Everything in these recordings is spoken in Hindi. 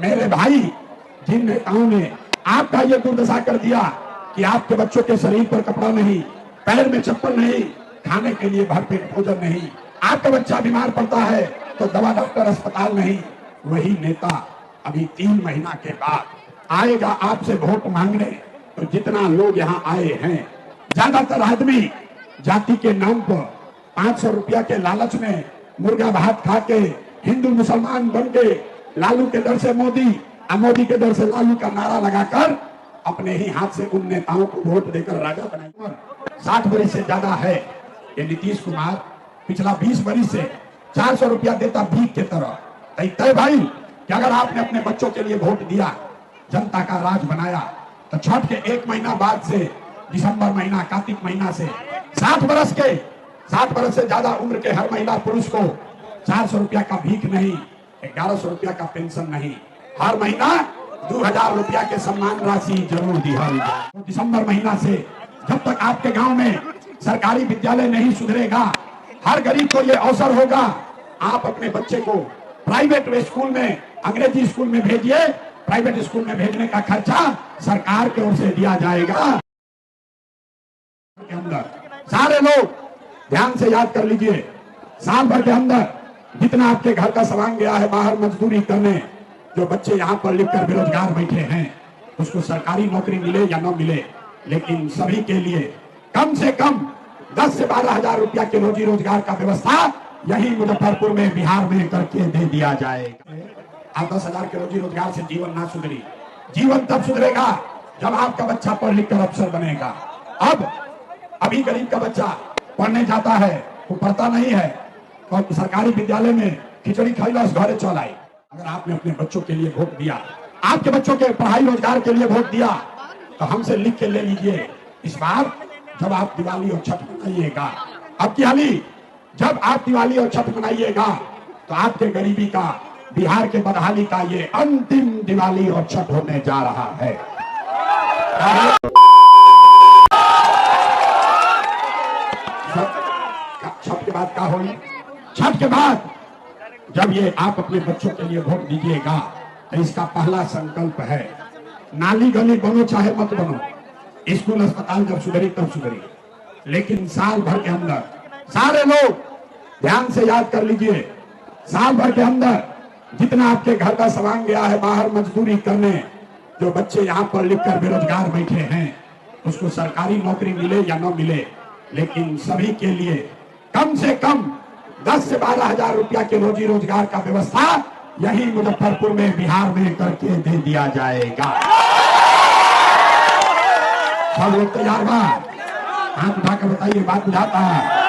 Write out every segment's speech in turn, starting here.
मेरे भाई, जिन नेताओं ने आपका ये दुर्दशा कर दिया कि आपके बच्चों के शरीर पर कपड़ा नहीं, पैर में चप्पल नहीं, खाने के लिए भरपेट भोजन नहीं, आपका बच्चा बीमार पड़ता है तो दवा डॉक्टर अस्पताल नहीं, वही नेता अभी 3 महीना के बाद आएगा आपसे वोट मांगने। तो जितना लोग यहाँ आए हैं, ज्यादातर आदमी जाति के नाम पर 500 रुपया के लालच में मुर्गा भात खा के हिंदू मुसलमान बन के लालू के दर से मोदी और मोदी के दर से लालू का नारा लगाकर अपने ही हाथ से उन नेताओं को वोट देकर राजा बनाए। 60 वर्ष से ज्यादा है ये नीतीश कुमार, पिछला 20 वर्ष से 400 रुपया देता भीख के तरह। तय भाई कि अगर आपने अपने बच्चों के लिए वोट दिया, जनता का राज बनाया, तो छठ के 1 महीना बाद से दिसंबर महीना, कार्तिक महीना से 60 वर्ष से ज्यादा उम्र के हर महिला पुरुष को 400 रुपया का भीख नहीं, 1100 रुपया का पेंशन नहीं, हर महीना 2000 रुपया के सम्मान राशि जरूर दी जाए। दिसंबर महीना से जब तक आपके गांव में सरकारी विद्यालय नहीं सुधरेगा, हर गरीब को ये अवसर होगा, आप अपने बच्चे को प्राइवेट स्कूल में, अंग्रेजी स्कूल में भेजिए। प्राइवेट स्कूल में भेजने का खर्चा सरकार की ओर से दिया जाएगा। के अंदर सारे लोग ध्यान से याद कर लीजिए, साल भर के अंदर जितना आपके घर का सामान गया है बाहर मजदूरी करने, जो बच्चे यहाँ पर लिखकर बेरोजगार बैठे हैं, उसको सरकारी नौकरी मिले या न मिले, लेकिन सभी के लिए कम से कम 10 से 12 हजार रुपया के रोजी रोजगार का व्यवस्था यही मुजफ्फरपुर में, बिहार में करके दे दिया जाएगा। आप 10 हजार के रोजी रोजगार से जीवन ना सुधरी, जीवन तब सुधरेगा जब आपका बच्चा पढ़ लिख कर अफसर बनेगा। अभी गरीब का बच्चा पढ़ने जाता है, वो पढ़ता नहीं है, और सरकारी विद्यालय में खिचड़ी खैलस घरे चल आई। अगर आपने अपने बच्चों के लिए वोट दिया, आपके बच्चों के पढ़ाई रोजगार के लिए वोट दिया, तो हमसे लिख के ले लीजिए। इस बार जब आप दिवाली और छठ मनाइएगा, जब आप दिवाली और छठ मनाइएगा, तो आपके गरीबी का, बिहार के बदहाली का ये अंतिम दिवाली और छठ होने जा रहा है। छठ के बाद क्या होगी? छठ के बाद जब ये आप अपने बच्चों के लिए वोट दीजिएगा, तो इसका पहला संकल्प है, नाली गली बनो चाहे मत बनो, स्कूल अस्पताल जब सुधरी तब सुधरी, लेकिन साल भर के अंदर सारे लोग ध्यान से याद कर लीजिए, साल भर के अंदर जितना आपके घर का सामान गया है बाहर मजदूरी करने, जो बच्चे यहाँ पर लिखकर बेरोजगार बैठे हैं, उसको सरकारी नौकरी मिले या न मिले, लेकिन सभी के लिए कम से कम 10 से 12 हजार रुपया के रोजी रोजगार का व्यवस्था यही मुजफ्फरपुर में, बिहार में करके दे दिया जाएगा। सब लोग तैयार बा? हाथ उठाकर बताइए, बात बुझाता है?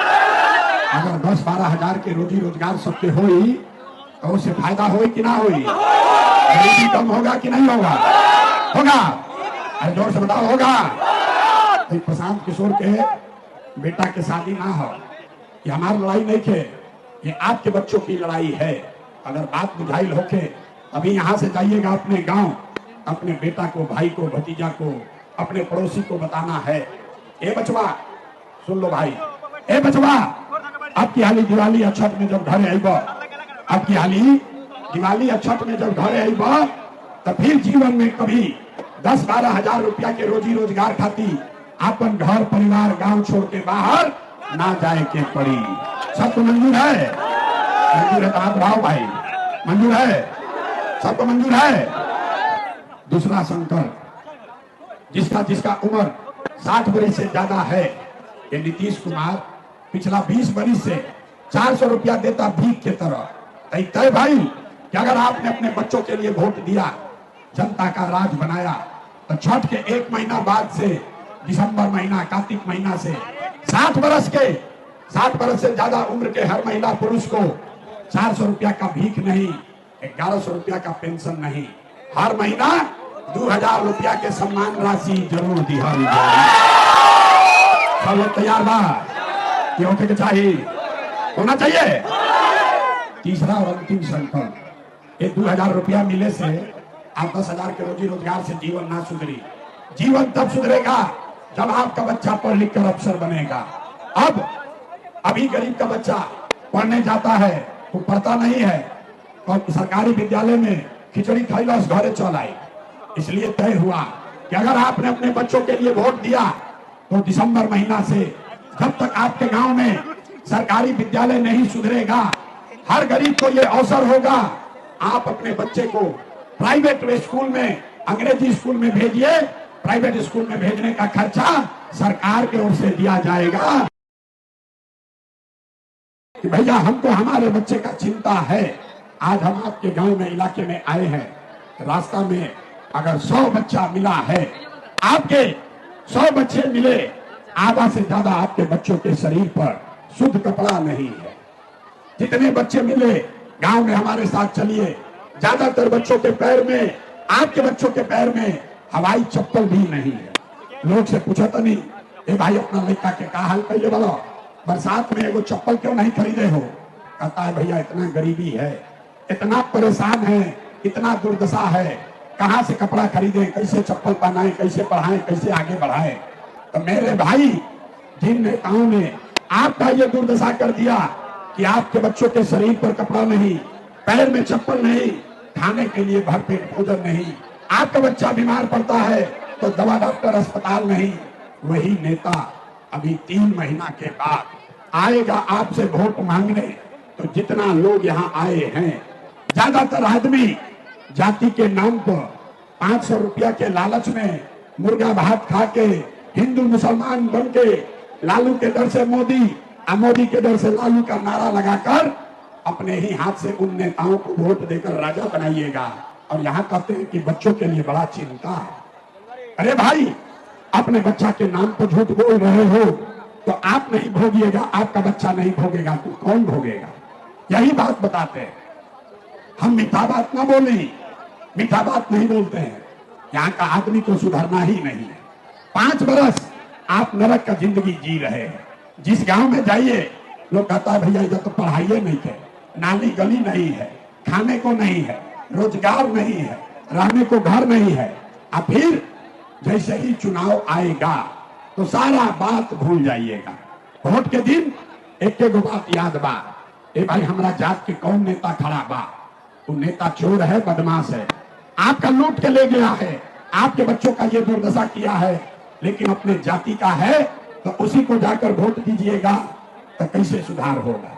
अगर 10-12 हजार के रोजी रोजगार सबके होई, तो उससे फायदा होई कि ना होई? गरीबी कम होगा कि नहीं होगा? होगा। अरे जोर से बताओ, होगा। तो प्रशांत किशोर के बेटा के शादी ना हो, ये हमारी लड़ाई नहीं थे, ये आपके बच्चों की लड़ाई है। अगर बात बुझाइल होके, अभी यहाँ से जाइएगा अपने गांव, अपने बेटा को, भाई को, भतीजा को, अपने पड़ोसी को बताना है, ए बचवा सुन लो भाई, ए बचवा, अब की हाली दिवाली और छठ में जब घरे आईब, अब की हाली दिवाली और छठ में जब घरे आईब, तो फिर जीवन में कभी 10-12 हजार रुपया के रोजी रोजगार खाती अपन घर परिवार गांव छोड़ के बाहर ना जाए के पड़ी। सबको मंजूर है? मंजूर है तो हाथ उठाओ भाई, मंजूर है? सबको मंजूर है? दूसरा संकल्प, जिसका उम्र 60 वर्ष से ज्यादा है, ये नीतीश कुमार पिछला 20 वर्ष से 400 रुपया देता भीख के तरह। तय भाई कि अगर आपने अपने बच्चों के लिए वोट दिया, जनता का राज बनाया, तो छठ के 1 महीना बाद से दिसंबर महीना, कार्तिक महीना से 60 वर्ष से ज्यादा उम्र के हर महिला पुरुष को 400 रुपया का भीख नहीं, 1100 रुपया का पेंशन नहीं, हर महीना 2000 रुपया के सम्मान राशि जरूर दी जाए। सब लोग तैयार बा? ये होके चाहिए, होना चाहिए। तीसरा और अंतिम संकल्प, ये 2000 रुपया मिले से आप 10 हजार के रोजी रोजगार से जीवन ना सुधरी, जीवन तब सुधरेगा जब आपका बच्चा पढ़ लिख कर अफसर बनेगा। अभी गरीब का बच्चा पढ़ने जाता है, वो पढ़ता नहीं है, और सरकारी विद्यालय में खिचड़ी खैलस घरे चल आई। इसलिए तय हुआ कि अगर आपने अपने बच्चों के लिए वोट दिया तो दिसंबर महीना से जब तक आपके गांव में सरकारी विद्यालय नहीं सुधरेगा, हर गरीब को ये अवसर होगा, आप अपने बच्चे को प्राइवेट स्कूल में, अंग्रेजी स्कूल में भेजिए। प्राइवेट स्कूल में भेजने का खर्चा सरकार की ओर से दिया जाएगा। कि भैया हमको हमारे बच्चे का चिंता है। आज हम आपके गांव में, इलाके में आए हैं, रास्ता में अगर 100 बच्चा मिला है, आपके 100 बच्चे मिले, आधा से ज्यादा आपके बच्चों के शरीर पर शुद्ध कपड़ा नहीं है। जितने बच्चे मिले गांव में हमारे साथ चलिए, ज्यादातर बच्चों के पैर में, आपके बच्चों के पैर में हवाई चप्पल भी नहीं है। लोग से पूछा तो नहीं, ए भाई अपना लड़का के का हाल कहिए बोलो, बरसात में एगो चप्पल क्यों नहीं खरीदे हो? कहता है भैया इतना गरीबी है, इतना परेशान है, इतना दुर्दशा है, कहां से कपड़ा खरीदे, कैसे चप्पल पहनाए, कैसे पढ़ाएं, कैसे आगे बढ़ाएं। तो मेरे भाई, जिन नेताओं ने आपका ये दुर्दशा कर दिया कि आपके बच्चों के शरीर पर कपड़ा नहीं, पैर में चप्पल नहीं, खाने के लिए भरपेट भोजन नहीं, आपका बच्चा बीमार पड़ता है तो दवा डॉक्टर अस्पताल नहीं, वही नेता अभी 3 महीना के बाद आएगा आपसे वोट मांगने। तो जितना लोग यहाँ आए हैं, ज्यादातर आदमी जाति के नाम पर 500 रुपया के लालच में मुर्गा भात खा के हिंदू मुसलमान बन के लालू के डर से मोदी और मोदी के डर से लालू का नारा लगाकर अपने ही हाथ से उन नेताओं को वोट देकर राजा बनाइएगा। और यहाँ कहते हैं कि बच्चों के लिए बड़ा चिंता है। अरे भाई, अपने बच्चा के नाम पर झूठ बोल रहे हो तो आप नहीं भोगिएगा, आपका बच्चा नहीं भोगेगा तो कौन भोगेगा? यही बात बताते हैं। हम मीठा बात ना बोली, मीठा बात नहीं बोलते हैं। यहाँ का आदमी को सुधरना ही नहीं है। 5 बरस आप नरक का जिंदगी जी रहे हैं। जिस गांव में जाइए लोग कहता है भैया इधर तो पढ़ाई नहीं है, नाली गली नहीं है, खाने को नहीं है, रोजगार नहीं है, रहने को घर नहीं है। और फिर जैसे ही चुनाव आएगा तो सारा बात भूल जाइएगा। वोट के दिन एक एक बात याद बा, ए भाई हमारा जात के कौन नेता खड़ा बा, वो नेता चोर है, बदमाश है, आपका लूट के ले गया है, आपके बच्चों का ये दुर्दशा किया है, लेकिन अपने जाति का है तो उसी को जाकर वोट दीजिएगा तो कैसे सुधार होगा?